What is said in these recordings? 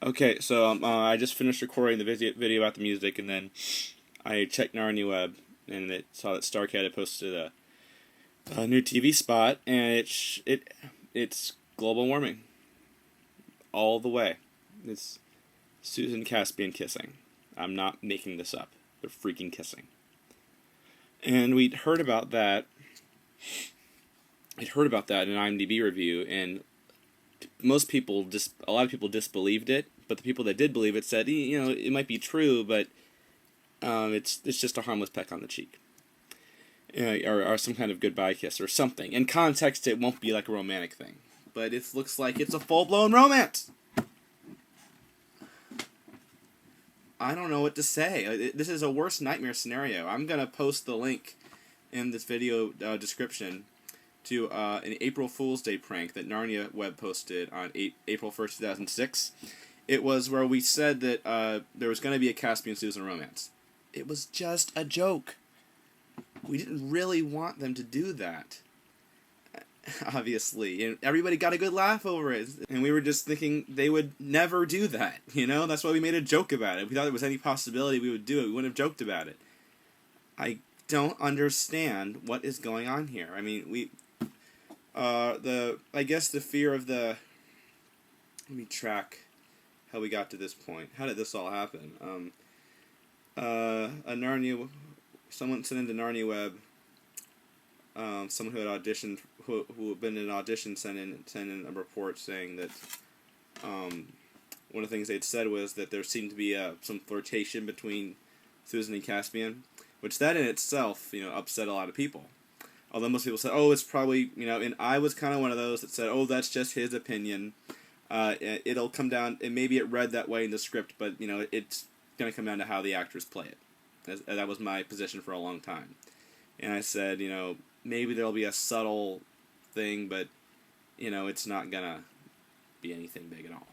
Okay, so I just finished recording the video about the music, and then I checked Narnia Web, and it saw that Starcat had posted a new TV spot, and it's global warming all the way. It's Susan Caspian kissing. I'm not making this up. They're freaking kissing. And we'd heard about that. I'd heard about that in an IMDb review, and a lot of people disbelieved it, but the people that did believe it said, it might be true, but it's just a harmless peck on the cheek, or some kind of goodbye kiss or something. In context, it won't be like a romantic thing, but it looks like it's a full-blown romance. I don't know what to say. This is a worst nightmare scenario. I'm gonna post the link in this video description to an April Fool's Day prank that Narnia Web posted on April 1st, 2006. It was where we said that there was going to be a Caspian Susan romance. It was just a joke. We didn't really want them to do that, obviously. And everybody got a good laugh over it. And we were just thinking they would never do that, That's why we made a joke about it. If we thought there was any possibility we would do it, we wouldn't have joked about it. I don't understand what is going on here. I mean, I guess the fear of the... Let me track how we got to this point. How did this all happen? Someone sent into Narnia Web, someone who had auditioned, who had been in an audition, sent in a report saying that, one of the things they'd said was that there seemed to be some flirtation between Susan and Caspian, which that in itself, upset a lot of people. Although most people said, oh, it's probably, and I was kind of one of those that said, oh, that's just his opinion. It'll come down, and maybe it read that way in the script, but, it's going to come down to how the actors play it. That was my position for a long time. And I said, maybe there'll be a subtle thing, but, it's not going to be anything big at all.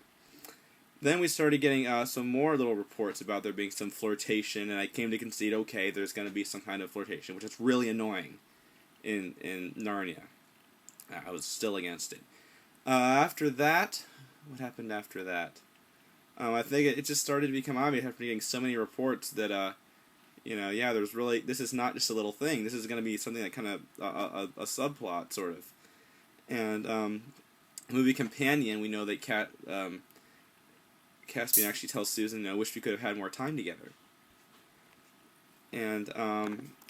Then we started getting some more little reports about there being some flirtation, and I came to concede, okay, there's going to be some kind of flirtation, which is really annoying in Narnia. I was still against it. After that, what happened after that? I think it just started to become obvious after getting so many reports that, there's really, this is not just a little thing. This is going to be something that kind of, a subplot, sort of. And, movie Companion, we know that Caspian actually tells Susan, I wish we could have had more time together. And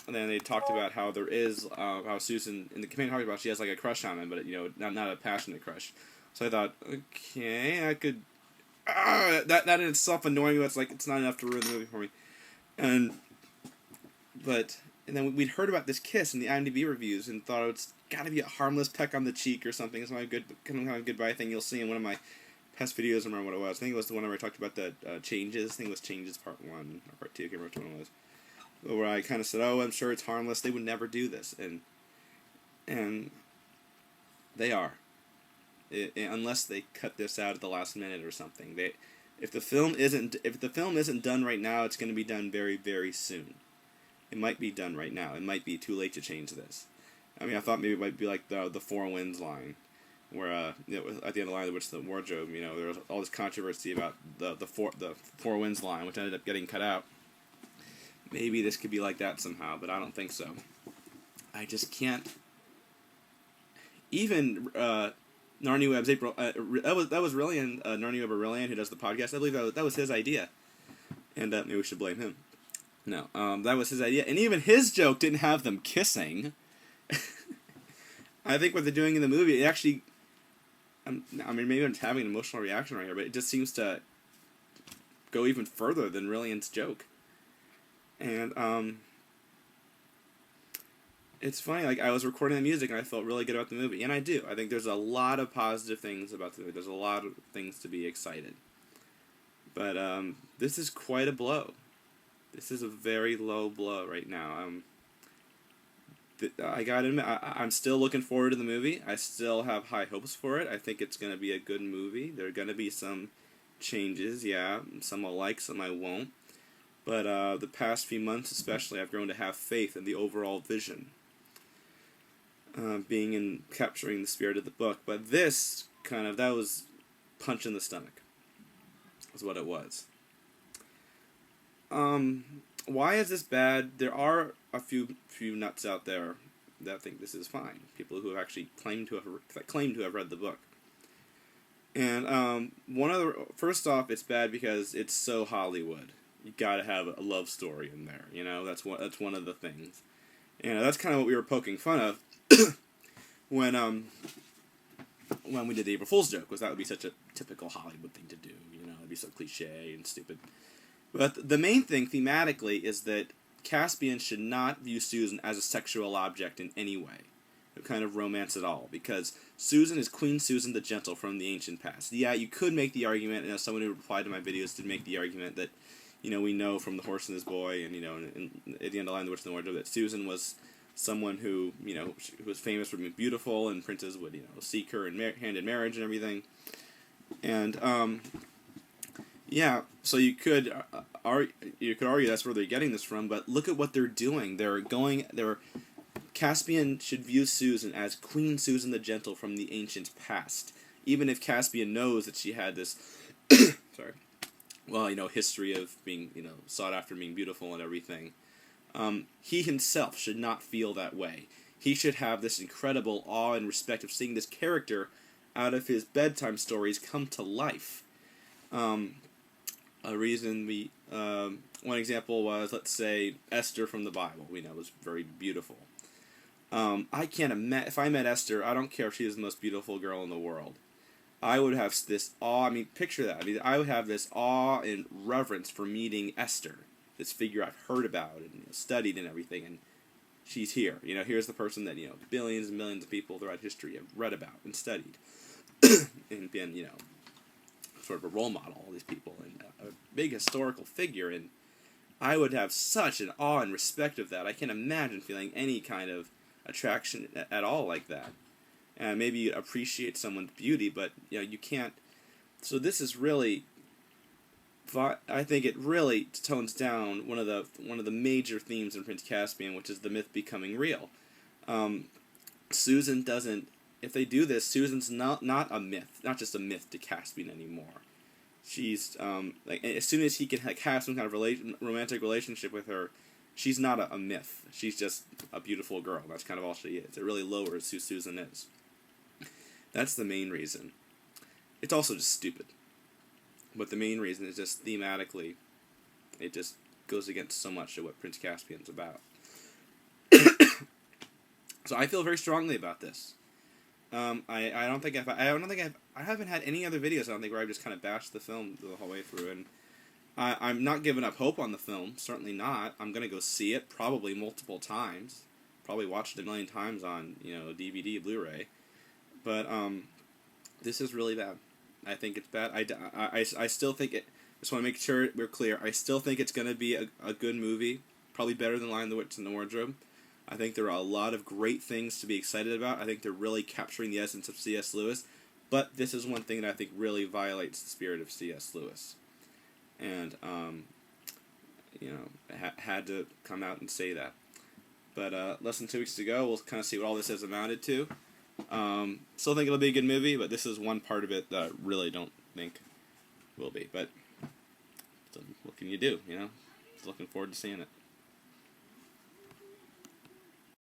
then they talked about how there is, how Susan, in the Companion talked about she has like a crush on him, but, not a passionate crush. So I thought, okay, I could... that in itself annoying me, but it's not enough to ruin the movie for me. And then we'd heard about this kiss in the IMDb reviews and thought it's got to be a harmless peck on the cheek or something. It's not a good kind of goodbye thing you'll see in one of my past videos. I don't remember what it was. I think it was the one where I talked about the changes. I think it was Changes Part 1 or Part 2. I can't remember which one it was. Where I kind of said, oh, I'm sure it's harmless. They would never do this. And they are. Unless they cut this out at the last minute or something. If the film isn't done right now, it's going to be done very, very soon. It might be done right now. It might be too late to change this. I mean, I thought maybe it might be like the Four Winds line, where at the end of the line, which the wardrobe, there was all this controversy about the Four Winds line, which ended up getting cut out. Maybe this could be like that somehow, but I don't think so. I just can't. Even Narnia Web's April. That was Rillian, Narnia Web Rillian, who does the podcast. I believe that was his idea, and maybe we should blame him. No, that was his idea, and even his joke didn't have them kissing. I think what they're doing in the movie, it actually. Maybe I'm having an emotional reaction right here, but it just seems to go even further than Rillian's joke, and it's funny, I was recording the music and I felt really good about the movie, and I do. I think there's a lot of positive things about the movie. There's a lot of things to be excited. But, this is quite a blow. This is a very low blow right now. I gotta admit, I'm still looking forward to the movie. I still have high hopes for it. I think it's gonna be a good movie. There are gonna be some changes, yeah. Some I'll like, some I won't. But, the past few months especially, I've grown to have faith in the overall vision. Being in capturing the spirit of the book, but this that was punch in the stomach. is what it was. Why is this bad? There are a few nuts out there that think this is fine. People who have actually claim to have read the book. And first off, it's bad because it's so Hollywood. You gotta have a love story in there. You know, that's one of the things. And that's kind of what we were poking fun of when we did the April Fool's joke, was that would be such a typical Hollywood thing to do. You know, it'd be so cliche and stupid. But the main thing thematically is that Caspian should not view Susan as a sexual object in any way, no kind of romance at all, because Susan is Queen Susan the Gentle from the ancient past. Yeah, you could make the argument, and as someone who replied to my videos did make the argument that, you know, we know from The Horse and His Boy, and, you know, and at the end of Lion, the Witch, and the Wardrobe, that Susan was someone who, you know, who was famous for being beautiful, and princes would, you know, seek her in hand in marriage and everything. And, yeah, so you could argue that's where they're getting this from, but look at what they're doing. Caspian should view Susan as Queen Susan the Gentle from the ancient past, even if Caspian knows that she had this, sorry, well, you know, history of being, you know, sought after being beautiful and everything. He himself should not feel that way. He should have this incredible awe and respect of seeing this character out of his bedtime stories come to life. One example was, let's say, Esther from the Bible. We know was very beautiful. I can't imagine, if I met Esther, I don't care if she is the most beautiful girl in the world. I would have this awe, picture that. I would have this awe and reverence for meeting Esther, this figure I've heard about and, you know, studied and everything, and she's here. You know, here's the person that, you know, billions and millions of people throughout history have read about and studied, and been, you know, sort of a role model, all these people, and a big historical figure, and I would have such an awe and respect of that. I can't imagine feeling any kind of attraction at all like that. And maybe you appreciate someone's beauty, but, you know, you can't. So this is really, I think it really tones down one of the major themes in Prince Caspian, which is the myth becoming real. Susan doesn't. If they do this, Susan's not a myth, not just a myth to Caspian anymore. She's like, as soon as he can have some kind of romantic relationship with her, she's not a myth. She's just a beautiful girl. That's kind of all she is. It really lowers who Susan is. That's the main reason. It's also just stupid. But the main reason is just thematically, it just goes against so much of what Prince Caspian's about. So I feel very strongly about this. I haven't had any other videos, I don't think, where I've just kind of bashed the film the whole way through, and I'm not giving up hope on the film, certainly not. I'm going to go see it, probably multiple times, probably watched it a million times on, you know, DVD, Blu-ray, but, this is really bad. I think it's bad. I still think it, just want to make sure we're clear, I still think it's going to be a good movie, probably better than Lion, the Witch, and the Wardrobe. I think there are a lot of great things to be excited about. I think they're really capturing the essence of C.S. Lewis, but this is one thing that I think really violates the spirit of C.S. Lewis. And, you know, had to come out and say that. But less than 2 weeks to go, we'll kind of see what all this has amounted to. Still think it'll be a good movie, but this is one part of it that I really don't think will be. But what can you do, you know? Looking forward to seeing it.